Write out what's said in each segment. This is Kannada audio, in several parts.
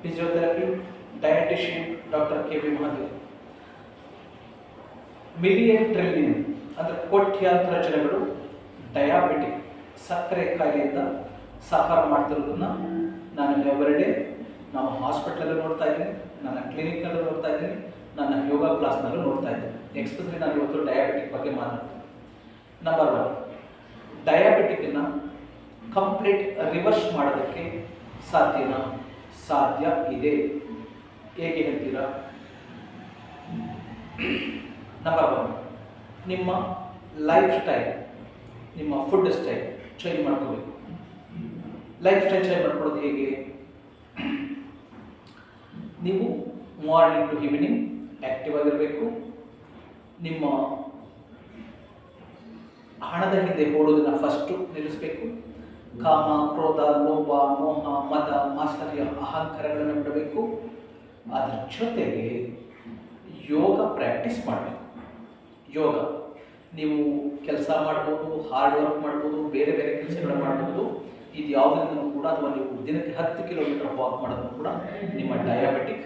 Physiotherapy, dietician doctor K V Mahadev. Million trillion ಅಂದರೆ ಕೋಟ್ಯಾಂತರ ಜನಗಳು ಡಯಾಬಿಟಿಕ್ ಸಕ್ಕರೆ ಕಾಯಿಲೆಯಿಂದ ಸಫರ್ ಮಾಡ್ತಿರೋದನ್ನು ನಾನು ಎವರಿಡೇ ನಮ್ಮ ಹಾಸ್ಪಿಟ್ಲಲ್ಲೂ ನೋಡ್ತಾ ಇದ್ದೀನಿ, ನನ್ನ ಕ್ಲಿನಿಕ್ನಲ್ಲೂ ನೋಡ್ತಾ ಇದ್ದೀನಿ, ನನ್ನ ಯೋಗ ಕ್ಲಾಸ್ನಲ್ಲೂ ನೋಡ್ತಾ ಇದ್ದೀನಿ. ಎಕ್ಸ್ಪೆಷಲಿ ನಾನು ಇವತ್ತು ಡಯಾಬಿಟಿಕ್ ಬಗ್ಗೆ ಮಾತಾಡ್ತೀನಿ. ನಂಬರ್ 1, ಡಯಾಬಿಟಿಕ್ಕನ್ನು ಕಂಪ್ಲೀಟ್ ರಿವರ್ಸ್ ಮಾಡೋದಕ್ಕೆ ಸಾಧ್ಯನಾ? ಸಾಧ್ಯ ಇದೆ. ಹೇಗೆ ಹೇಳ್ತೀರಾ? ನಂಬರ್ 1, ನಿಮ್ಮ ಲೈಫ್ ಸ್ಟೈಲ್, ನಿಮ್ಮ ಫುಡ್ ಸ್ಟೈಲ್ ಚೇಂಜ್ ಮಾಡ್ಕೋಬೇಕು. ಲೈಫ್ ಸ್ಟೈಲ್ ಚೇಂಜ್ ಮಾಡ್ಕೊಳ್ಳೋದು ಹೇಗೆ? ನೀವು ಮಾರ್ನಿಂಗ್ ಟು ಈವ್ನಿಂಗ್ ಆ್ಯಕ್ಟಿವ್ ಆಗಿರಬೇಕು. ನಿಮ್ಮ ಹಣದ ಹಿಂದೆ ಓಡೋದನ್ನು ಫಸ್ಟು ನಿಲ್ಲಿಸಬೇಕು. ಕಾಮ, ಕ್ರೋಧ, ಲೋಭ, ಮೋಹ, ಮದ, ಮಾತ್ಸರ್ಯ, ಅಹಂಕಾರಗಳನ್ನು ಬಿಡಬೇಕು. ಅದರ ಜೊತೆಗೆ ಯೋಗ ಪ್ರಾಕ್ಟೀಸ್ ಮಾಡಬೇಕು. ಯೋಗ ನೀವು ಕೆಲಸ ಮಾಡ್ಬೋದು, ಹಾರ್ಡ್ ವರ್ಕ್ ಮಾಡ್ಬೋದು, ಬೇರೆ ಬೇರೆ ಕೆಲಸಗಳನ್ನು ಮಾಡ್ಬೋದು. ಇದು ಯಾವುದರಿಂದ ಕೂಡ, ಅಥವಾ ನೀವು ದಿನಕ್ಕೆ 10 ಕಿಲೋಮೀಟರ್ ವಾಕ್ ಮಾಡೋದನ್ನು ಕೂಡ ನಿಮ್ಮ ಡಯಾಬಿಟಿಕ್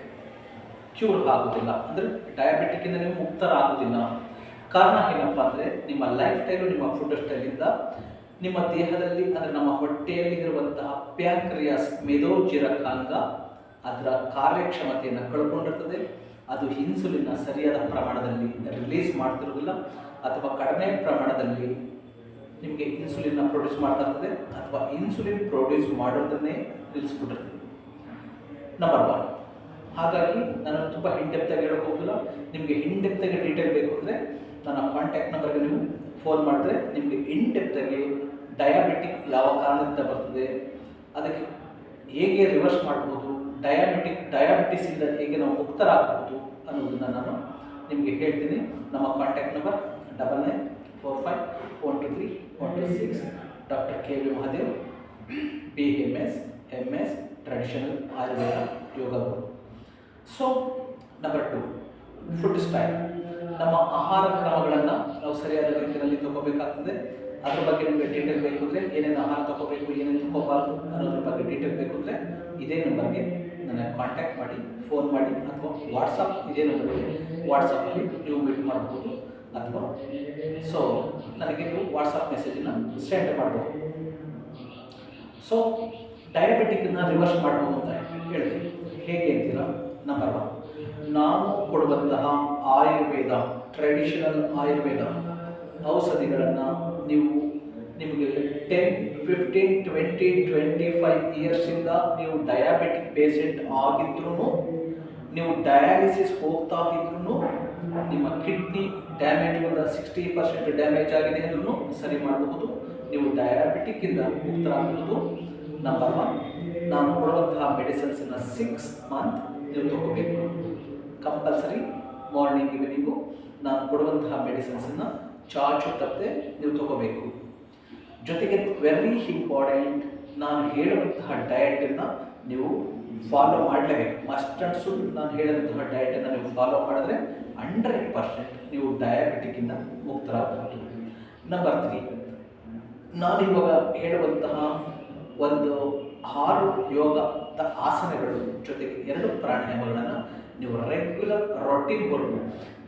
ಕ್ಯೂರ್ ಆಗೋದಿಲ್ಲ. ಅಂದರೆ ಡಯಾಬಿಟಿಕ್ಕಿಂದ ನೀವು ಮುಕ್ತರಾಗೋದಿಲ್ಲ. ಕಾರಣ ಏನಪ್ಪ ಅಂದರೆ ನಿಮ್ಮ ಲೈಫ್ ಸ್ಟೈಲು, ನಿಮ್ಮ ಫುಡ್ ಸ್ಟೈಲಿಂದ ನಿಮ್ಮ ದೇಹದಲ್ಲಿ, ಅಂದರೆ ನಮ್ಮ ಹೊಟ್ಟೆಯಲ್ಲಿರುವಂತಹ ಪ್ಯಾಂಕ್ರಿಯಾಸ್, ಮೇದೋಜೀರಕಾಂಗ ಅದರ ಕಾರ್ಯಕ್ಷಮತೆಯನ್ನು ಕಳ್ಕೊಂಡಿರ್ತದೆ. ಅದು ಇನ್ಸುಲಿನ್ನ ಸರಿಯಾದ ಪ್ರಮಾಣದಲ್ಲಿ ರಿಲೀಸ್ ಮಾಡ್ತಿರೋದಿಲ್ಲ, ಅಥವಾ ಕಡಿಮೆ ಪ್ರಮಾಣದಲ್ಲಿ ನಿಮಗೆ ಇನ್ಸುಲಿನ್ನ ಪ್ರೊಡ್ಯೂಸ್ ಮಾಡ್ತಾ ಇರ್ತದೆ, ಅಥವಾ ಇನ್ಸುಲಿನ್ ಪ್ರೊಡ್ಯೂಸ್ ಮಾಡೋದನ್ನೇ ನಿಲ್ಲಿಸ್ಬಿಟ್ಟಿರ್ತದೆ. ನಂಬರ್ 1. ಹಾಗಾಗಿ ನಾನು ತುಂಬ ಇನ್ಡೆಪ್ತಾಗಿ ಹೇಳೋಕೆ ಹೋಗಿಲ್ಲ. ನಿಮಗೆ ಇನ್ಡೆಪ್ತಾಗಿ ಡೀಟೇಲ್ ಬೇಕು ಅಂದರೆ ನನ್ನ ಕಾಂಟ್ಯಾಕ್ಟ್ ನಂಬರ್ಗೆ ನೀವು ಫೋನ್ ಮಾಡಿದ್ರೆ ನಿಮಗೆ ಇನ್ಡೆಪ್ತಾಗಿ ಡಯಾಬಿಟಿಕ್ ಯಾವ ಕಾರಣದಿಂದ ಬರ್ತದೆ, ಅದಕ್ಕೆ ಹೇಗೆ ರಿವರ್ಸ್ ಮಾಡ್ಬೋದು, ಡಯಾಬಿಟಿಸಿಂದ ಹೇಗೆ ನಾವು ಮುಕ್ತರಾಗ್ಬೋದು ಅನ್ನೋದನ್ನು ನಾನು ನಿಮಗೆ ಹೇಳ್ತೀನಿ. ನಮ್ಮ contact number 9945123126. Doctor K V Mahadev, BMS, MS, traditional Ayurveda yoga guru. So number 2, food style. ನಮ್ಮ ಆಹಾರ ಕ್ರಮಗಳನ್ನು ನಾವು ಸರಿಯಾದ ರೀತಿಯಲ್ಲಿ ತಗೋಬೇಕಾಗ್ತದೆ. ಅದ್ರ ಬಗ್ಗೆ ನಿಮಗೆ ಡೀಟೇಲ್ ಬೇಕು ಅಂದರೆ, ಏನೇನು ಆಹಾರ ತಗೋಬೇಕು, ಏನೇನು ತಗೋಬಾರ್ದು ಅನ್ನೋದ್ರ ಬಗ್ಗೆ ಡೀಟೇಲ್ ಬೇಕು ಅಂದರೆ ಇದೇ ನಂಬರ್ಗೆ ನನ್ನ ಕಾಂಟ್ಯಾಕ್ಟ್ ಮಾಡಿ, ಫೋನ್ ಮಾಡಿ, ಅಥವಾ ವಾಟ್ಸಪ್, ಇದೇ ನಂಬರ್ಗೆ ವಾಟ್ಸಪ್ಪಲ್ಲಿ ನೀವು ಮೀಟ್ ಮಾಡ್ಬೋದು, ಅಥವಾ ಸೊ ನನಗೆ ನೀವು ವಾಟ್ಸಪ್ ಮೆಸೇಜನ್ನು ಸೆಂಡ್ ಮಾಡ್ಬೋದು. ಸೊ ಡಯಾಬಿಟಿಕ್ಕನ್ನು ರಿವರ್ಸ್ ಮಾಡ್ಬೋದು ಅಂತ ಹೇಳ್ತೀನಿ. ಹೇಗೆ ಅಂತೀರಾ? ನಂಬರ್ 1, ನಾನು ಕೊಡುವಂತಹ ಆಯುರ್ವೇದ, ಟ್ರೆಡಿಷನಲ್ ಆಯುರ್ವೇದ ಔಷಧಿಗಳನ್ನು ನಿಮಗೆ 10, 15, 20, 25 ಇಯರ್ಸಿಂದ ನೀವು ಡಯಾಬಿಟಿಕ್ ಪೇಷೆಂಟ್ ಆಗಿದ್ರೂ, ನೀವು ಡಯಾಲಿಸಿಸ್ ಹೋಗ್ತಾ ಇದ್ರೂ, ನಿಮ್ಮ ಕಿಡ್ನಿ ಡ್ಯಾಮೇಜ್ ಒಂದು 60% ಡ್ಯಾಮೇಜ್ ಆಗಿದೆ ಅಂದ್ರೂ ಸರಿ ಮಾಡಬಹುದು. ನೀವು ಡಯಾಬಿಟಿಕ್ಕಿಂದ ಮುಕ್ತರಾಗಬಹುದು. ನಂಬರ್ 1, ನಾನು ಕೊಡುವಂತಹ ಮೆಡಿಸಿನ್ಸನ್ನು 6 ಮಂತ್ ನೀವು ತಗೋಬೇಕು. ಕಂಪಲ್ಸರಿ ಮಾರ್ನಿಂಗ್ ಈವ್ನಿಂಗು ನಾನು ಕೊಡುವಂತಹ ಮೆಡಿಸಿನ್ಸನ್ನು ಚಾಚು ತಪ್ಪದೆ ನೀವು ತಗೋಬೇಕು. ಜೊತೆಗೆ ವೆರಿ ಇಂಪಾರ್ಟೆಂಟ್, ನಾನು ಹೇಳುವಂತಹ ಡಯಟನ್ನು ನೀವು ಫಾಲೋ ಮಾಡಲೇಬೇಕು. ಮಸ್ಟ್ ಆ್ಯಂಡ್ ಶುಡ್ ನಾನು ಹೇಳುವಂತಹ ಡಯಟನ್ನು ನೀವು ಫಾಲೋ ಮಾಡಿದ್ರೆ 100% ನೀವು ಡಯಾಬಿಟಿಕ್ಕಿಂದ ಮುಕ್ತರಾಗಬಹುದು. ನಂಬರ್ 3, ನಾನಿವಾಗ ಹೇಳುವಂತಹ ಒಂದು 6 ಯೋಗದ ಆಸನಗಳು ಜೊತೆಗೆ 2 ಪ್ರಾಣಾಯಾಮಗಳನ್ನು ನೀವು ರೆಗ್ಯುಲರ್ ರೊಟೀನ್ ವರ್ಕ್,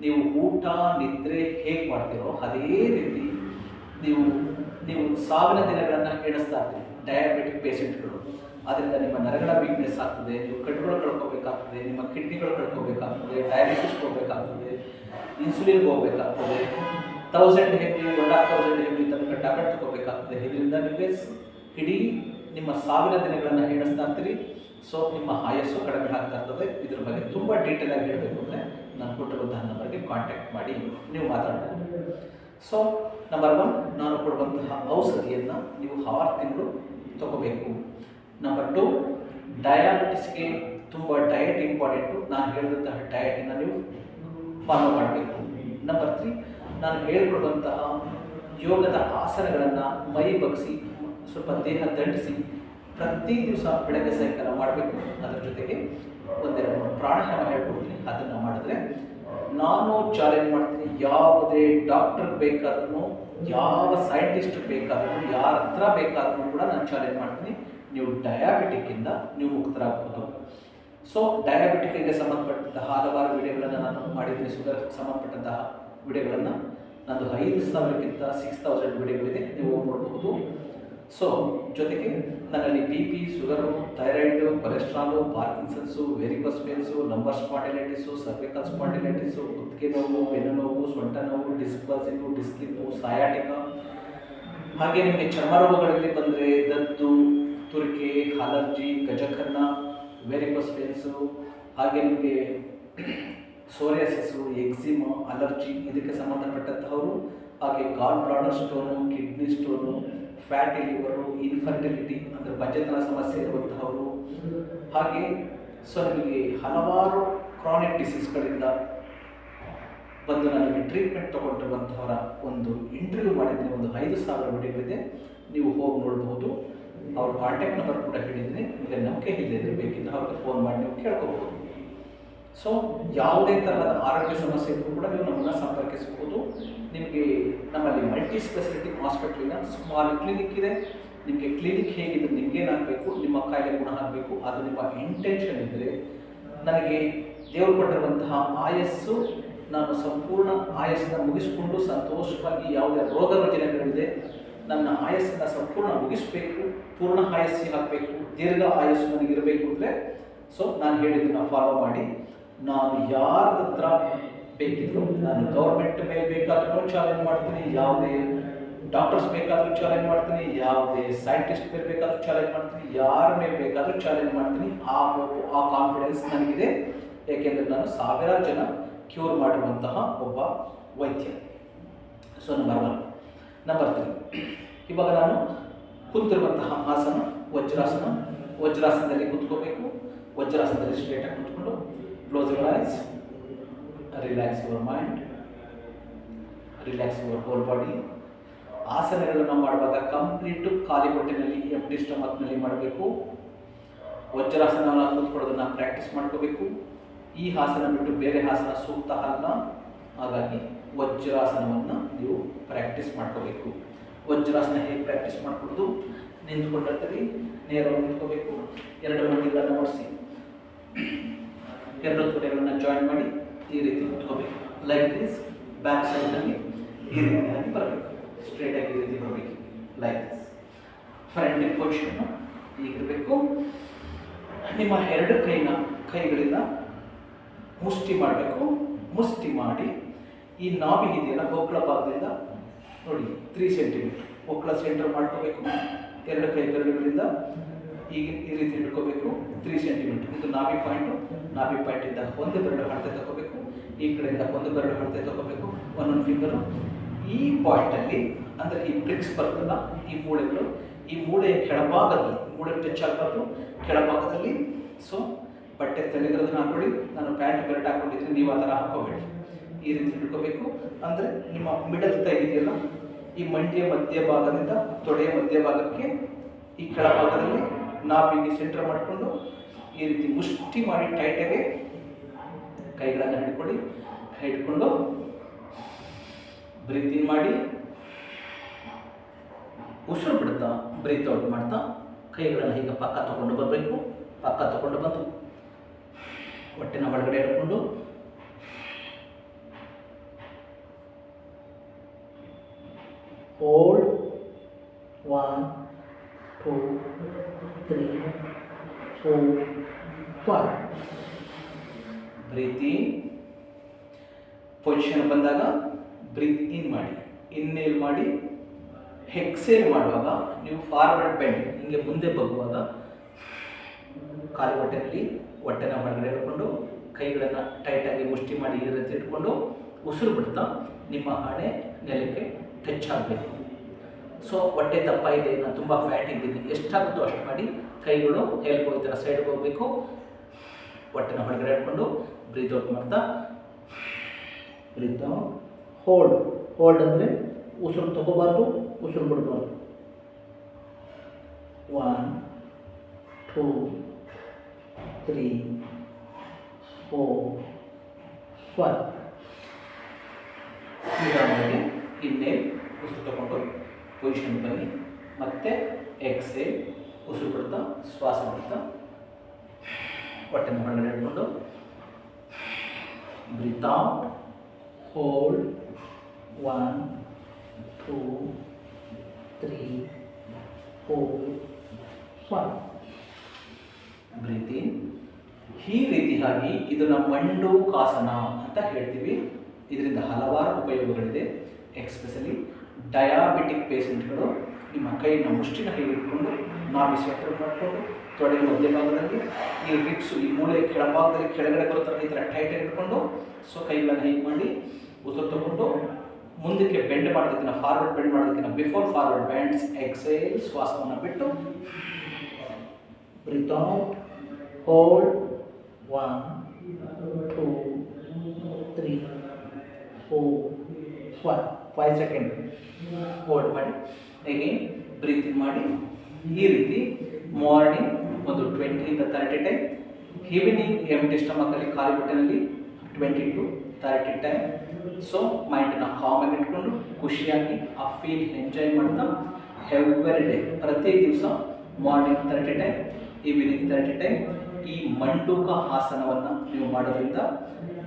ನೀವು ಊಟ ನಿದ್ರೆ ಹೇಗೆ ಮಾಡ್ತೀರೋ ಅದೇ ರೀತಿ ನೀವು ಸಾವಿನ ದಿನಗಳನ್ನು ಎಣಿಸ್ತಾ ಇರ್ತೀರಿ ಡಯಾಬಿಟಿಕ್ ಪೇಷೆಂಟ್ಗಳು. ಅದರಿಂದ ನಿಮ್ಮ ನರಗಳ ವೀಕ್ನೆಸ್ ಆಗ್ತದೆ, ನೀವು ಕಣ್ಣುಗಳು ಕಳ್ಕೋಬೇಕಾಗ್ತದೆ, ನಿಮ್ಮ ಕಿಡ್ನಿಗಳು ಕಳ್ಕೋಬೇಕಾಗ್ತದೆ, ಡಯಾಲಿಸಿಸ್ ಹೋಗಬೇಕಾಗ್ತದೆ, ಇನ್ಸುಲಿನ್ಗೆ ಹೋಗಬೇಕಾಗ್ತದೆ, 1000 mg 1500 mg ತನಕ ಟ್ಯಾಬ್ಲೆಟ್ ತಗೋಬೇಕಾಗ್ತದೆ. ಇದರಿಂದ ನಿಮಗೆ ಇಡೀ ನಿಮ್ಮ ಸಾವಿನ ದಿನಗಳನ್ನು ಎಣಿಸ್ತಾ ಇರ್ತೀರಿ. ಸೊ ನಿಮ್ಮ ಆಯಸ್ಸು ಕಡಿಮೆ ಆಗ್ತಾ ಇರ್ತದೆ. ಇದ್ರ ಬಗ್ಗೆ ತುಂಬ ಡೀಟೇಲ್ ಆಗಿ ಹೇಳಬೇಕು ಅಂದರೆ ನಾನು ಕೊಟ್ಟಿರುವಂತಹ ನಂಬರ್ಗೆ ಕಾಂಟ್ಯಾಕ್ಟ್ ಮಾಡಿ ನೀವು ಮಾತಾಡ್ಬೋದು. ಸೊ ನಂಬರ್ 1, ನಾನು ಕೊಡುವಂತಹ ಔಷಧಿಯನ್ನು ನೀವು 6 ತಿಂಗಳು ತಗೋಬೇಕು. ನಂಬರ್ 2, ಡಯಾಬಿಟಿಸ್ಗೆ ತುಂಬ ಡಯಟ್ ಇಂಪಾರ್ಟೆಂಟು. ನಾನು ಹೇಳಿದಂತಹ ಡಯಟನ್ನು ನೀವು ಫಾಲೋ ಮಾಡಬೇಕು. ನಂಬರ್ 3, ನಾನು ಹೇಳಿಕೊಡುವಂತಹ ಯೋಗದ ಆಸನಗಳನ್ನು ಮೈ ಬಗ್ಗಿಸಿ ಸ್ವಲ್ಪ ದೇಹ ದಂಡಿಸಿ ಪ್ರತಿ ದಿವಸ ಬೆಳಗ್ಗೆ ಸಾಯಂಕಾಲ ಮಾಡಬೇಕು. ಅದರ ಜೊತೆಗೆ 1-2 ಪ್ರಾಣಾಯಾಮ ಹೇಳ್ಕೊಡ್ತೀನಿ. ಅದನ್ನು ಮಾಡಿದ್ರೆ ನಾನು ಚಾಲೆಂಜ್ ಮಾಡ್ತೀನಿ, ಯಾವುದೇ ಡಾಕ್ಟರ್ ಬೇಕಾದ್ರೂ, ಯಾವ ಸೈಂಟಿಸ್ಟ್ ಬೇಕಾದ್ರೂ, ಯಾರ ಹತ್ರ ಬೇಕಾದ್ರೂ ಕೂಡ ನಾನು ಚಾಲೆಂಜ್ ಮಾಡ್ತೀನಿ, ನೀವು ಡಯಾಬಿಟಿಕ್ಕಿಂದ ನೀವು ಮುಕ್ತರಾಗ್ಬೋದು. ಸೊ ಡಯಾಬಿಟಿಕ್ಗೆ ಸಂಬಂಧಪಟ್ಟಂತಹ ಹಲವಾರು ವಿಡಿಯೋಗಳನ್ನು ನಾನು ಮಾಡಿದ್ದೀನಿ. ಶುಗರ್ ಸಂಬಂಧಪಟ್ಟಂತಹ ವಿಡಿಯೋಗಳನ್ನು ನಂದು 5,000ಕ್ಕಿಂತ 6,000 ವಿಡಿಯೋಗಳಿದೆ, ನೀವು ಹೋಗಿ ನೋಡಬಹುದು. ಸೊ ಜೊತೆಗೆ ನನ್ನಲ್ಲಿ B P, sugar, thyroid, cholesterol, Parkinson's, varicose veins, lumbar spondylitis, cervical spondylitis, ಕುತ್ತಿಗೆ ನೋವು, ಬೆನ್ನು ನೋವು, ಸೊಂಟ ನೋವು, ಡಿಸ್ಕ್ ಬಲ್ಸಿಂಗು, ಡಿಸ್ಕ್ಲಿಪ್ಪು, ಸಯಾಟಿಕ, ಹಾಗೆ ನಿಮಗೆ ಚರ್ಮ ರೋಗಗಳಲ್ಲಿ ಬಂದರೆ ದದ್ದು, ತುರಿಕೆ, ಅಲರ್ಜಿ, ಗಜಕರ್ಣ, ವೆರಿಕೋಸ್ ವೇನ್ಸು, ಹಾಗೆ ನಿಮಗೆ ಸೋರಿಯಾಸಿಸು, ಎಕ್ಸಿಮಾ, ಅಲರ್ಜಿ ಇದಕ್ಕೆ ಸಂಬಂಧಪಟ್ಟಂತಹವರು, ಹಾಗೆ ಗಾಲ್ bladder stone, kidney stone, fatty liver, infertility ಅಂದರೆ ಬಂಜೆತನ ಸಮಸ್ಯೆ ಇರುವಂತಹವರು, ಹಾಗೆ ಸೊ ನಿಮಗೆ ಹಲವಾರು ಕ್ರಾನಿಕ್ ಡಿಸೀಸ್ಗಳಿಂದ ಬಂದು ನನಗೆ ಟ್ರೀಟ್ಮೆಂಟ್ ತೊಗೊಂಡಿರುವಂಥವರ ಒಂದು ಇಂಟರ್ವ್ಯೂ ಮಾಡಿದ್ದೀನಿ. ಒಂದು 5,000 ವಿಡಿಯೋಗಳಿದೆ, ನೀವು ಹೋಗಿ ನೋಡಬಹುದು. ಅವ್ರ ಕಾಂಟ್ಯಾಕ್ಟ್ ನಂಬರ್ ಕೂಡ ಹೇಳಿದ್ದೀನಿ. ನಿಮಗೆ ನಂಬಿಕೆ ಇಲ್ಲದೆ ಬೇಕಿದ್ದರೆ ಅವ್ರಿಗೆ ಫೋನ್ ಮಾಡಿ ನೀವು ಕೇಳ್ಕೋಬಹುದು. ಸೊ ಯಾವುದೇ ಥರದ ಆರೋಗ್ಯ ಸಮಸ್ಯೆ ಇದ್ದರೂ ಕೂಡ ನೀವು ನಮ್ಮನ್ನು ಸಂಪರ್ಕಿಸಬಹುದು. ನಿಮಗೆ ನಮ್ಮಲ್ಲಿ ಮಲ್ಟಿ ಸ್ಪೆಷಾಲಿಟಿ ಹಾಸ್ಪಿಟ್ಲಿನ ಸ್ಮಾಲ್ ಕ್ಲಿನಿಕ್ ಇದೆ. ನಿಮಗೆ ಕ್ಲಿನಿಕ್ ಹೇಗಿದ್ರೆ ನಿಮಗೇನಾಗಬೇಕು, ನಿಮ್ಮ ಕಾಯಿಲೆ ಗುಣ ಆಗಬೇಕು, ಅದು ನಿಮ್ಮ ಇಂಟೆನ್ಷನ್ ಇದ್ದರೆ ನನಗೆ ದೇವರು ಕೊಟ್ಟಿರುವಂತಹ ಆಯಸ್ಸು, ನಾನು ಸಂಪೂರ್ಣ ಆಯಸ್ಸನ್ನು ಮುಗಿಸಿಕೊಂಡು ಸಂತೋಷವಾಗಿ ಯಾವುದೇ ರೋಗ ರುಜಿನಗಳಿದೆ ನನ್ನ ಆಯಸ್ಸನ್ನು ಸಂಪೂರ್ಣ ಮುಗಿಸಬೇಕು, ಪೂರ್ಣ ಆಯಸ್ಸಿಗೆ ಹಾಕಬೇಕು, ದೀರ್ಘ ಆಯಸ್ಸು ನನಗಿರಬೇಕು ಅಂದರೆ ಸೊ ನಾನು ಹೇಳಿದ್ದನ್ನು ಫಾಲೋ ಮಾಡಿ. ನಾನು ಯಾರ ಹತ್ರ ಬೇಕಿದ್ರು, ನಾನು ಗೌರ್ಮೆಂಟ್ ಮೇಲೆ ಬೇಕಾದ್ರೂ ಚಾಲೆಂಜ್ ಮಾಡ್ತೀನಿ, ಯಾವುದೇ ಡಾಕ್ಟರ್ಸ್ ಬೇಕಾದರೂ ಚಾಲೆಂಜ್ ಮಾಡ್ತೀನಿ, ಯಾವುದೇ ಸೈಂಟಿಸ್ಟ್ ಮೇಲೆ ಬೇಕಾದರೂ ಚಾಲೆಂಜ್ ಮಾಡ್ತೀನಿ, ಯಾರ ಮೇಲೆ ಬೇಕಾದರೂ ಚಾಲೆಂಜ್ ಮಾಡ್ತೀನಿ. ಆ ಹೋಪು, ಆ ಕಾನ್ಫಿಡೆನ್ಸ್ ನನಗಿದೆ. ಏಕೆಂದರೆ ನಾನು ಸಾವಿರಾರು ಜನ ಕ್ಯೂರ್ ಮಾಡಿರುವಂತಹ ಒಬ್ಬ ವೈದ್ಯ. So number 1. ನಂಬರ್ 3, ಇವಾಗ ನಾನು ಕುಂತಿರುವಂತಹ ಆಸನ ವಜ್ರಾಸನ. ವಜ್ರಾಸನದಲ್ಲಿ ಕೂತ್ಕೋಬೇಕು. ವಜ್ರಾಸನದಲ್ಲಿ ಸ್ಟ್ರೇಟಾಗಿ ಕೂತ್ಕೊಂಡು close your eyes, relax your mind, relax your whole body. ಆಸನಗಳನ್ನು ಮಾಡುವಾಗ ಕಂಪ್ಲೀಟು ಖಾಲಿ ಹೊಟ್ಟೆನಲ್ಲಿ, ಎಂಟಿ ಸ್ಟಮಕ್ನಲ್ಲಿ ಮಾಡಬೇಕು. ವಜ್ರಾಸನವನ್ನು ಕೂತ್ಕೊಳ್ಳೋದನ್ನು ಪ್ರಾಕ್ಟೀಸ್ ಮಾಡ್ಕೋಬೇಕು. ಈ ಆಸನ ಬಿಟ್ಟು ಬೇರೆ ಆಸನ ಸೂಕ್ತ ಅಲ್ಲ. ಹಾಗಾಗಿ ವಜ್ರಾಸನವನ್ನು ನೀವು ಪ್ರಾಕ್ಟೀಸ್ ಮಾಡ್ಕೋಬೇಕು. ವಜ್ರಾಸನ ಹೇಗೆ ಪ್ರಾಕ್ಟೀಸ್ ಮಾಡ್ಕೊಳ್ಳೋದು? ನಿಂತ್ಕೊಂಡಿರ್ತೀವಿ, ನೇರವಾಗಿ ನಿಂತ್ಕೋಬೇಕು. 2 ಮಂಡಿಗಳನ್ನು ಓಡಿಸಿ, 2 ತೊಡೆಗಳನ್ನು ಜಾಯಿನ್ ಮಾಡಿ ಈ ರೀತಿ ನಿಂತ್ಕೋಬೇಕು. Like this. ಬ್ಯಾಕ್ ಸೈಡ್ನಲ್ಲಿ ಈ ರೀತಿಯಾಗಿ ಬರಬೇಕು, ಸ್ಟ್ರೇಟಾಗಿ ಈ ರೀತಿ ಬರಬೇಕು, ಲೈಕ್ ದಿಸ್. ಫ್ರಂಟ್ ಪೊಸಿಷನ್ನು ಹೀಗಿರಬೇಕು. ನಿಮ್ಮ 2 ಕೈಗಳಿಂದ ಮುಷ್ಟಿ ಮಾಡಬೇಕು. ಮುಷ್ಟಿ ಮಾಡಿ ಈ ನಾಭಿ ಇದೆಯಲ್ಲ, ಹೊಕ್ಕಳ ಭಾಗದಿಂದ ನೋಡಿ 3 ಸೆಂಟಿಮೀಟರ್ ಹೊಕ್ಕಳ ಸೆಂಟರ್ ಮಾಡ್ಕೋಬೇಕು. 2 ಕೈ ಬೆರಳುಗಳಿಂದ ಈಗ ಈ ರೀತಿ ಇಟ್ಕೋಬೇಕು. 3 ಸೆಂಟಿಮೀಟರ್ ಇದು ನಾಭಿ ಪಾಯಿಂಟು. ನಾಭಿ ಪಾಯಿಂಟಿಂದ 1 ಬೆರಳು ಹಳತೆ ತಗೋಬೇಕು, ಈ ಕಡೆಯಿಂದ 1 ಬೆರಳು ಹಳತೆ ತಗೋಬೇಕು, ಒಂದೊಂದು ಫಿಂಗರು ಈ ಪಾಯಿಂಟಲ್ಲಿ, ಅಂದರೆ ಈ ಬ್ರಿಕ್ಸ್ ಬರ್ತಲ್ಲ, ಈ ಮೂಳೆಗಳು, ಈ ಮೂಳೆಯ ಕೆಳಭಾಗದಲ್ಲಿ, ಮೂಳೆ ಟಚ್ ಆಗಬಾರ್ದು, ಕೆಳಭಾಗದಲ್ಲಿ. ಸೊ ಬಟ್ಟೆ ತೆಗೆದಿರೋದನ್ನ ಹಾಕೊಳ್ಳಿ. ನಾನು ಪ್ಯಾಂಟ್ ಬೆಲ್ಟ್ ಹಾಕೊಂಡಿದ್ದೀನಿ, ನೀವು ಆ ಥರ ಹಾಕೋಬೇಡಿ. ಈ ರೀತಿ ಇಟ್ಕೋಬೇಕು. ಅಂದರೆ ನಿಮ್ಮ ಮಿಡಲ್ ಕೈ ಇದೆಯಲ್ಲ, ಈ ಮಂಡಿಯ ಮಧ್ಯಭಾಗದಿಂದ ತೊಡೆಯ ಮಧ್ಯಭಾಗಕ್ಕೆ ಈ ಕೆಳಭಾಗದಲ್ಲಿ ನಾಭಿಗೆ ಸೆಂಟರ್ ಮಾಡಿಕೊಂಡು ಈ ರೀತಿ ಮುಷ್ಟಿ ಮಾಡಿ ಟೈಟಾಗಿ ಕೈಗಳನ್ನು ಹಿಡ್ಕೊಳ್ಳಿ. ಕೈ ಹಿಡ್ಕೊಂಡು ಬ್ರೀತ್ ಇನ್ ಮಾಡಿ, ಉಸಿರು ಬಿಡ್ತಾ ಬ್ರೀತ್ ಔಟ್ ಮಾಡ್ತಾ ಕೈಗಳನ್ನು ಹೀಗೆ ಪಕ್ಕ ತಗೊಂಡು ಬರಬೇಕು. ಪಕ್ಕ ತಗೊಂಡು ಬಂದು ಹೊಟ್ಟೆನ ಒಳಗಡೆ ಇಟ್ಕೊಂಡು ಹೋಲ್ಡ್ 1 2 3 4 5. ಬ್ರೀತ್ ಇನ್. ಪೊಸಿಷನ್ ಬಂದಾಗ ಬ್ರೀತ್ ಇನ್ ಮಾಡಿ, ಇನ್ಹೇಲ್ ಮಾಡಿ. ಎಕ್ಸೇಲ್ ಮಾಡುವಾಗ ನೀವು ಫಾರ್ವರ್ಡ್ ಬೆಂಡ್, ಹಿಂಗೆ ಮುಂದೆ ಬಗ್ಗುವಾಗ ಕಾಲು ಹೊಟ್ಟೆನ ಒಳಗಡೆ ಇಟ್ಕೊಂಡು ಕೈಗಳನ್ನು ಟೈಟಾಗಿ ಮುಷ್ಟಿ ಮಾಡಿ ಈ ರೀತಿ ಇಟ್ಕೊಂಡು ಉಸಿರು ಬಿಡ್ತಾ ನಿಮ್ಮ ಹಣೆ ನೆಲಕ್ಕೆ ಟಚ್ ಆಗಬೇಕು. ಸೊ ಹೊಟ್ಟೆ ದಪ್ಪ ಇದೆ, ನಾನು ತುಂಬ ಫ್ಯಾಟ್ ಇದ್ದೀನಿ, ಎಷ್ಟಾಗುತ್ತೋ ಅಷ್ಟು ಮಾಡಿ. ಕೈಗಳು ಎಲ್ಬೋ ಈ ಥರ ಸೈಡ್ಗೆ ಹೋಗಬೇಕು. ಹೊಟ್ಟೆನ ಹೊರಗಡೆ ಇಟ್ಕೊಂಡು ಬ್ರೀತ್ ಔಟ್ ಮಾಡ್ತಾ ಬ್ರೀತ್ ಔಟ್. ಹೋಲ್ಡ್. ಹೋಲ್ಡ್ ಅಂದರೆ ಉಸಿರು ತಗೋಬಾರ್ದು, ಉಸಿರು ಬಿಡಬಾರ್ದು. 1 2 3 4 5. ನಿಧಾನವಾಗಿ ಇನ್ನೇಲ್ ಉಸಿರು ತಗೊಂಡು ಪೊಸಿಷನ್ ಬನ್ನಿ. ಮತ್ತೆ ಎಕ್ಸೇಲ್, ಉಸಿರು ಬಿಡ್ತಾ ಶ್ವಾಸ ಬಿಡ್ತಾ ಹೊಟ್ಟೆನ ಹೊರಗಡೆ ಹಿಡ್ಕೊಂಡು ಬ್ರೀತ್ ಔಟ್, ಹೋಲ್ಡ್ 1 2 3 4 5, ಬ್ರೀತ್ ಇನ್. ಈ ರೀತಿಯಾಗಿ ಇದನ್ನು ಮಂಡೂಕಾಸನ ಅಂತ ಹೇಳ್ತೀವಿ. ಇದರಿಂದ ಹಲವಾರು ಉಪಯೋಗಗಳಿದೆ. ಎಕ್ಸ್ಪೆಷಲಿ ಡಯಾಬಿಟಿಕ್ ಪೇಷೆಂಟ್ಗಳು ನಿಮ್ಮ ಕೈನ ಮುಷ್ಟಿನ ಹಿಡಿದುಕೊಂಡು ನಾಭಿ ಸ್ವೆಟರ್ ಮಾಡಿಕೊಂಡು ತೊಡೆ ಮಧ್ಯಭಾಗದಲ್ಲಿ ಈ ರಿಪ್ಸು ಈ ಮೂಳೆ ಕೆಳಭಾಗದಲ್ಲಿ ಕೆಳಗಡೆ ಬರೋ ಈ ಥರ ಟೈಟ್ ಹಿಡ್ಕೊಂಡು ಸೊ ಕೈಗಳನ್ನು ಹೀಗೆ ಮಾಡಿ ಉಸಿರು ತಗೊಂಡು ಮುಂದಕ್ಕೆ ಬೆಂಡ್ ಮಾಡೋದಕ್ಕಿಂತ ಫಾರ್ವರ್ಡ್ ಬೆಂಡ್ ಮಾಡೋದಕ್ಕಿಂತ ಬಿಫೋರ್ ಫಾರ್ವರ್ಡ್ ಬೆಂಡ್ಸ್ ಎಕ್ಸೇಲ್ ಶ್ವಾಸವನ್ನು ಬಿಟ್ಟು breathe out, hold 1 2 3 4 5 second hold ಮಾಡಿ. ಅಗೇನ್ ಬ್ರೀತ್ ಇನ್ ಮಾಡಿ. ಈ ರೀತಿ ಮಾರ್ನಿಂಗ್ ಒಂದು 20 to 30 ಟೈಮ್, ಈವ್ನಿಂಗ್ ಎಂಟಿ ಸ್ಟಮಕಲ್ಲಿ ಖಾಲಿ ಹೊಟ್ಟೆನಲ್ಲಿ 20 to 30 ಟೈಮ್. ಸೊ ಮೈಂಡನ್ನು ಕಾಮಾಗಿ ಇಟ್ಕೊಂಡು ಖುಷಿಯಾಗಿ ಆ ಫೀಲ್ ಎಂಜಾಯ್ ಮಾಡ್ತಾ ಎವ್ರಿ ಡೇ ಪ್ರತಿ ದಿವಸ ಮಾರ್ನಿಂಗ್ 30 ಟೈಮ್, ಈವ್ನಿಂಗ್ 30 ಟೈಮ್ ಈ ಮಂಡೂಕ ಆಸನವನ್ನು ನೀವು ಮಾಡೋದ್ರಿಂದ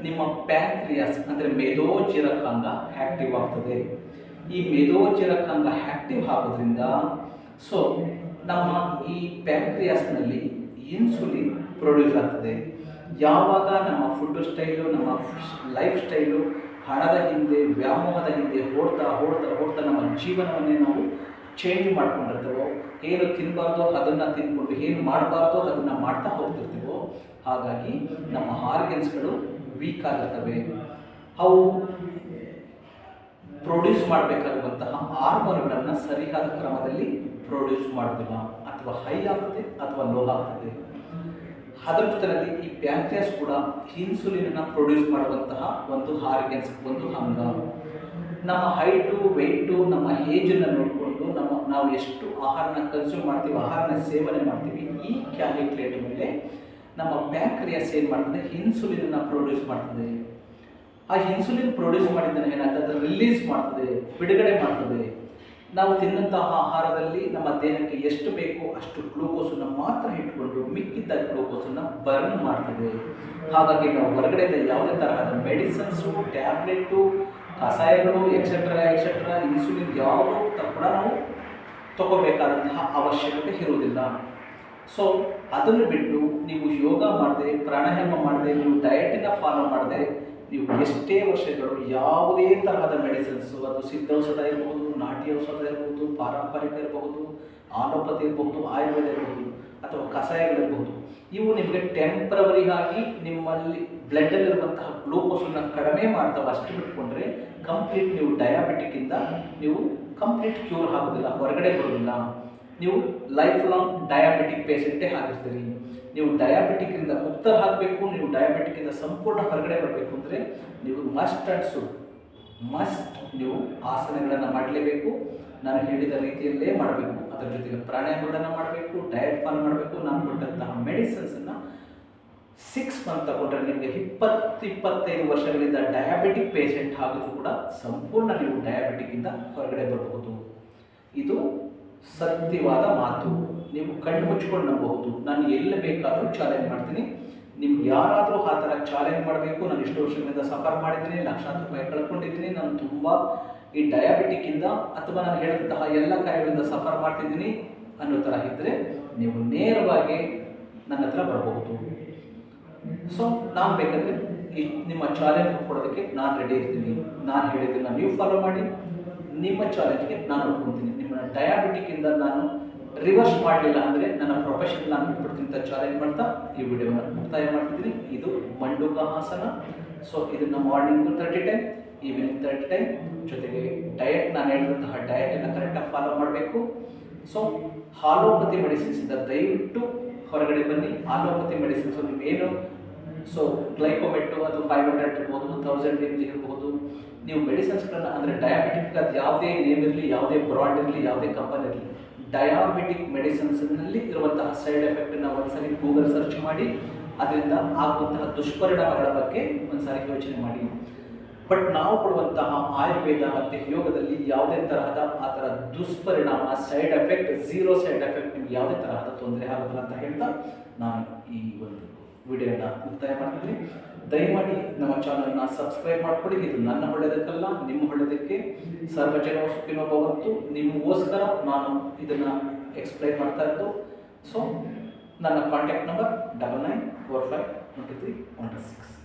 ನಿಮ್ಮ ಪ್ಯಾಂಕ್ರಿಯಾಸ್ ಅಂದರೆ ಮೇದೋಜೀರಕಾಂಗ ಆ್ಯಕ್ಟಿವ್ ಆಗ್ತದೆ. ಈ ಮೇದೋಜೀರಕಾಂಗ ಆ್ಯಕ್ಟಿವ್ ಆಗೋದ್ರಿಂದ ಸೊ ನಮ್ಮ ಈ ಪ್ಯಾಂಕ್ರಿಯಾಸ್ನಲ್ಲಿ ಇನ್ಸುಲಿನ್ ಪ್ರೊಡ್ಯೂಸ್ ಆಗ್ತದೆ. ಯಾವಾಗ ನಮ್ಮ ಫುಡ್ ಸ್ಟೈಲು, ನಮ್ಮ ಲೈಫ್ ಸ್ಟೈಲು ಹಣದ ಹಿಂದೆ, ವ್ಯಾಮೋಹದ ಹಿಂದೆ ಓಡ್ತಾ ಓಡ್ತಾ ಓಡ್ತಾ ನಮ್ಮ ಜೀವನವನ್ನೇ ನಾವು ಚೇಂಜ್ ಮಾಡ್ಕೊಂಡಿರ್ತೇವೋ, ಏನು ತಿನ್ನಬಾರ್ದೋ ಅದನ್ನು ತಿಂದ್ಕೊಂಡು ಏನು ಮಾಡಬಾರ್ದೋ ಅದನ್ನು ಮಾಡ್ತಾ ಹೋಗ್ತಿರ್ತೀವೋ, ಹಾಗಾಗಿ ನಮ್ಮ ಆರ್ಗನ್ಸ್ಗಳು ವೀಕ್ ಆಗಿರ್ತವೆ. ಅವು ಪ್ರೊಡ್ಯೂಸ್ ಮಾಡಬೇಕಾಗುವಂತಹ ಹಾರ್ಮೋನ್ಗಳನ್ನು ಸರಿಯಾದ ಕ್ರಮದಲ್ಲಿ ಪ್ರೊಡ್ಯೂಸ್ ಮಾಡೋದಿಲ್ಲ, ಅಥವಾ ಹೈ ಆಗ್ತದೆ ಅಥವಾ ಲೋ ಆಗ್ತದೆ. ಅದರ ಜೊತೆಯಲ್ಲಿ ಈ ಪ್ಯಾಂಕ್ರಿಯಾಸ್ ಕೂಡ ಇನ್ಸುಲಿನನ್ನು ಪ್ರೊಡ್ಯೂಸ್ ಮಾಡುವಂತಹ ಒಂದು ಆರ್ಗನ್ಸ್, ಒಂದು ಅಂಗ. ನಮ್ಮ ಹೈಟು, ವೆಯ್ಟು, ನಮ್ಮ ಏಜನ್ನು ನೋಡಿಕೊಂಡು ನಾವು ಎಷ್ಟು ಆಹಾರನ ಕನ್ಸ್ಯೂಮ್ ಮಾಡ್ತೀವಿ, ಆಹಾರನ ಸೇವನೆ ಮಾಡ್ತೀವಿ, ಈ ಕ್ಯಾಲ್ಕುಲೇಟ್ ಮೇಲೆ ನಮ್ಮ ಪ್ಯಾಂಕ್ರಿಯಾಸ್ ಏನು ಮಾಡ್ತದೆ, ಇನ್ಸುಲಿನನ್ನು ಪ್ರೊಡ್ಯೂಸ್ ಮಾಡ್ತದೆ. ಆ ಇನ್ಸುಲಿನ್ ಪ್ರೊಡ್ಯೂಸ್ ಮಾಡಿದ್ದನ್ನು ಏನಾಗ್ತದೆ, ಅದನ್ನು ರಿಲೀಸ್ ಮಾಡ್ತದೆ, ಬಿಡುಗಡೆ ಮಾಡ್ತದೆ. ನಾವು ತಿನ್ನಂತಹ ಆಹಾರದಲ್ಲಿ ನಮ್ಮ ದೇಹಕ್ಕೆ ಎಷ್ಟು ಬೇಕೋ ಅಷ್ಟು ಗ್ಲೂಕೋಸನ್ನು ಮಾತ್ರ ಇಟ್ಕೊಂಡು ಮಿಕ್ಕಿದ್ದ ಗ್ಲೂಕೋಸನ್ನು ಬರ್ನ್ ಮಾಡ್ತದೆ. ಹಾಗಾಗಿ ನಾವು ಹೊರಗಡೆಯಿಂದ ಯಾವುದೇ ತರಹದ ಮೆಡಿಸಿನ್ಸು, ಟ್ಯಾಬ್ಲೆಟ್ಟು, ಕಷಾಯಗಳು ಎಕ್ಸೆಟ್ರಾ ಇನ್ಸುಲಿನ್ ಯಾವುದೂ ಕೂಡ ನಾವು ತಗೋಬೇಕಾದಂತಹ ಅವಶ್ಯಕತೆ ಇರುವುದಿಲ್ಲ. ಸೊ ಅದನ್ನು ಬಿಟ್ಟು ನೀವು ಯೋಗ ಮಾಡದೆ, ಪ್ರಾಣಾಯಾಮ ಮಾಡದೆ, ನೀವು ಡಯಟನ್ನು ಫಾಲೋ ಮಾಡದೆ, ನೀವು ಎಷ್ಟೇ ವರ್ಷಗಳು ಯಾವುದೇ ತರಹದ ಮೆಡಿಸಿನ್ಸು, ಅದು ಸಿದ್ಧೌಷಧ ಇರಬಹುದು, ನಾಟಿ ಔಷಧ ಇರಬಹುದು, ಪಾರಂಪರಿಕ ಇರಬಹುದು, ಆಲೋಪತಿ ಇರಬಹುದು, ಆಯುರ್ವೇದ ಇರಬಹುದು, ಅಥವಾ ಕಷಾಯಗಳಿರಬಹುದು, ಇವು ನಿಮಗೆ ಟೆಂಪ್ರವರಿ ಆಗಿ ನಿಮ್ಮಲ್ಲಿ ಬ್ಲಡ್ಡಲ್ಲಿರುವಂತಹ ಗ್ಲೂಕೋಸನ್ನು ಕಡಿಮೆ ಮಾಡ್ತಾವೆ. ಅಷ್ಟು ಬಿಟ್ಕೊಂಡ್ರೆ ಕಂಪ್ಲೀಟ್ ನೀವು ಡಯಾಬಿಟಿಕ್ಕಿಂದ ನೀವು ಕಂಪ್ಲೀಟ್ ಕ್ಯೂರ್ ಆಗೋದಿಲ್ಲ, ಹೊರಗಡೆ ಬರೋದಿಲ್ಲ. ನೀವು ಲೈಫ್ ಲಾಂಗ್ ಡಯಾಬಿಟಿಕ್ ಪೇಷೆಂಟೇ ಆಗಿರ್ತೀರಿ. ನೀವು ಡಯಾಬಿಟಿಕ್ಕಿಂದ ಮುಕ್ತರಾಗಬೇಕು, ನೀವು ಡಯಾಬಿಟಿಕ್ಕಿಂದ ಸಂಪೂರ್ಣ ಹೊರಗಡೆ ಬರಬೇಕು ಅಂದರೆ ನೀವು ಮಸ್ಟ್ ನೀವು ಆಸನಗಳನ್ನು ಮಾಡಲೇಬೇಕು. ನಾನು ಹೇಳಿದ ರೀತಿಯಲ್ಲೇ ಮಾಡಬೇಕು. ಅದರ ಜೊತೆಗೆ ಪ್ರಾಣಾಯಾಮಗಳನ್ನು ಮಾಡಬೇಕು, ಡಯಟ್ ಫಾಲೋ ಮಾಡಬೇಕು. ನಾನು ಕೊಟ್ಟಂತಹ ಮೆಡಿಸಿನ್ಸನ್ನು 6 ಮಂತ್ ತಗೊಂಡ್ರೆ ನಿಮಗೆ 20-25 ವರ್ಷಗಳಿಂದ ಡಯಾಬಿಟಿಕ್ ಪೇಷೆಂಟ್ ಆಗೋದು ಕೂಡ ಸಂಪೂರ್ಣ ನೀವು ಡಯಾಬಿಟಿಕ್ಕಿಂದ ಹೊರಗಡೆ ಬರಬಹುದು. ಇದು ಸತ್ಯವಾದ ಮಾತು. ನೀವು ಕಣ್ಣು ಮುಚ್ಕೊಂಡು ನಂಬಬಹುದು. ನಾನು ಎಲ್ಲಿ ಬೇಕಾದರೂ ಚಾಲೆಂಜ್ ಮಾಡ್ತೀನಿ. ನಿಮ್ಗೆ ಯಾರಾದರೂ ಆ ಥರ ಚಾಲೆಂಜ್ ಮಾಡಬೇಕು, ನಾನು ಇಷ್ಟು ವರ್ಷಗಳಿಂದ ಸಫರ್ ಮಾಡಿದ್ದೀನಿ, ಲಕ್ಷಾಂತರ ರೂಪಾಯಿ ಕಳ್ಕೊಂಡಿದ್ದೀನಿ, ನಾನು ತುಂಬ ಈ ಡಯಾಬಿಟಿಕ್ಕಿಂದ ಅಥವಾ ನಾನು ಹೇಳಿದಂತಹ ಎಲ್ಲ ಕಾರ್ಯಗಳಿಂದ ಸಫರ್ ಮಾಡ್ತಿದ್ದೀನಿ ಅನ್ನೋ ಥರ ಇದ್ದರೆ ನೀವು ನೇರವಾಗಿ ನನ್ನ ಹತ್ರ ಬರಬಹುದು. ಸೊ ನಾನು ಬೇಕಾದರೆ ನಿಮ್ಮ ಚಾಲೆಂಜ್ ಕೊಡೋದಕ್ಕೆ ನಾನು ರೆಡಿ ಇರ್ತೀನಿ. ನಾನು ಹೇಳಿದ್ದನ್ನು ನೀವು ಫಾಲೋ ಮಾಡಿ, ನಿಮ್ಮ ಚಾಲೆಂಜ್ಗೆ ನಾನು ಒಪ್ಕೊತೀನಿ. ನಿಮ್ಮ ಡಯಾಬಿಟಿಕ್ಕಿಂದ ನಾನು ರಿವರ್ಸ್ ಮಾಡಲಿಲ್ಲ ಅಂದರೆ ನನ್ನ ಪ್ರೊಫೆಷನ್ ನಾನು ಬಿಟ್ಬಿಡ್ತೀನಿ ಅಂತ ಚಾಲೆಂಜ್ ಮಾಡ್ತಾ ಈ ವಿಡಿಯೋನ ಮುಕ್ತಾಯ ಮಾಡ್ತಿದ್ದೀನಿ. ಇದು ಮಂಡೂಕ ಆಸನ. ಸೊ ಇದನ್ನು ಮಾರ್ನಿಂಗು 30 ಟೈಮ್, ಈವ್ನಿಂಗ್ 30 ಟೈಮ್, ಜೊತೆಗೆ ಡಯಟ್ ನಾನು ಹೇಳಿದಂತಹ ಡಯಟನ್ನು ಕರೆಕ್ಟಾಗಿ ಫಾಲೋ ಮಾಡಬೇಕು. ಸೊ ಆಲೋಪತಿ ಮೆಡಿಸಿನ್ಸಿಂದ ದಯವಿಟ್ಟು ಹೊರಗಡೆ ಬನ್ನಿ. ಆಲೋಪತಿ ಮೆಡಿಸಿನ್ಸು ನೀವೇನು ಸೊ ಗ್ಲೈಕೋಮೆಟ್ಟು ಅದು 500 ಇರ್ಬೋದು, 1000 mg ಇರ್ಬೋದು. ನೀವು ಮೆಡಿಸಿನ್ಸ್ಗಳನ್ನ ಅಂದರೆ ಡಯಾಬಿಟಿಕ್ ಅದು ಯಾವುದೇ ನೇಮ್ ಇರಲಿ, ಯಾವುದೇ ಬ್ರಾಂಡ್ ಇರಲಿ, ಯಾವುದೇ ಕಂಪನಿ ಇರಲಿ, ಡಯಾಬಿಟಿಕ್ ಮೆಡಿಸಿನ್ಸ್ನಲ್ಲಿ ಇರುವಂತಹ ಸೈಡ್ ಎಫೆಕ್ಟನ್ನು ಒಂದ್ಸರಿ ಗೂಗಲ್ ಸರ್ಚ್ ಮಾಡಿ ಅದರಿಂದ ಆಗುವಂತಹ ದುಷ್ಪರಿಣಾಮಗಳ ಬಗ್ಗೆ ಒಂದ್ಸಾರಿ ಯೋಚನೆ ಮಾಡಿ. ಬಟ್ ನಾವು ಕೊಡುವಂತಹ ಆಯುರ್ವೇದ ಮತ್ತು ಯೋಗದಲ್ಲಿ ಯಾವುದೇ ತರಹದ ಆ ಥರ ದುಷ್ಪರಿಣಾಮ, ಸೈಡ್ ಎಫೆಕ್ಟ್, 0 ಸೈಡ್ ಎಫೆಕ್ಟ್, ನಿಮ್ಗೆ ಯಾವುದೇ ತರಹದ ತೊಂದರೆ ಆಗೋದಿಲ್ಲ ಅಂತ ಹೇಳ್ತಾ ನಾನು ಈ ಒಂದು ವಿಡಿಯೋನ ಮುಕ್ತಾಯ ಮಾಡ್ತೀನಿ. ದಯಮಾಡಿ ನಮ್ಮ ಚಾನಲ್ನ ಸಬ್ಸ್ಕ್ರೈಬ್ ಮಾಡ್ಕೊಳ್ಳಿ. ಇದು ನನ್ನ ಒಳ್ಳೆಯದಕ್ಕಲ್ಲ, ನಿಮ್ಮ ಒಳ್ಳೆಯದಕ್ಕೆ. ಸರ್ವಜನ ಸುಖಿನೋ ಭವಂತು. ನಿಮಗೋಸ್ಕರ ನಾನು ಇದನ್ನು ಎಕ್ಸ್ಪ್ಲೈನ್ ಮಾಡ್ತಾ ಇರೋದು. ಸೊ ನನ್ನ ಕಾಂಟ್ಯಾಕ್ಟ್ ನಂಬರ್ 99452316.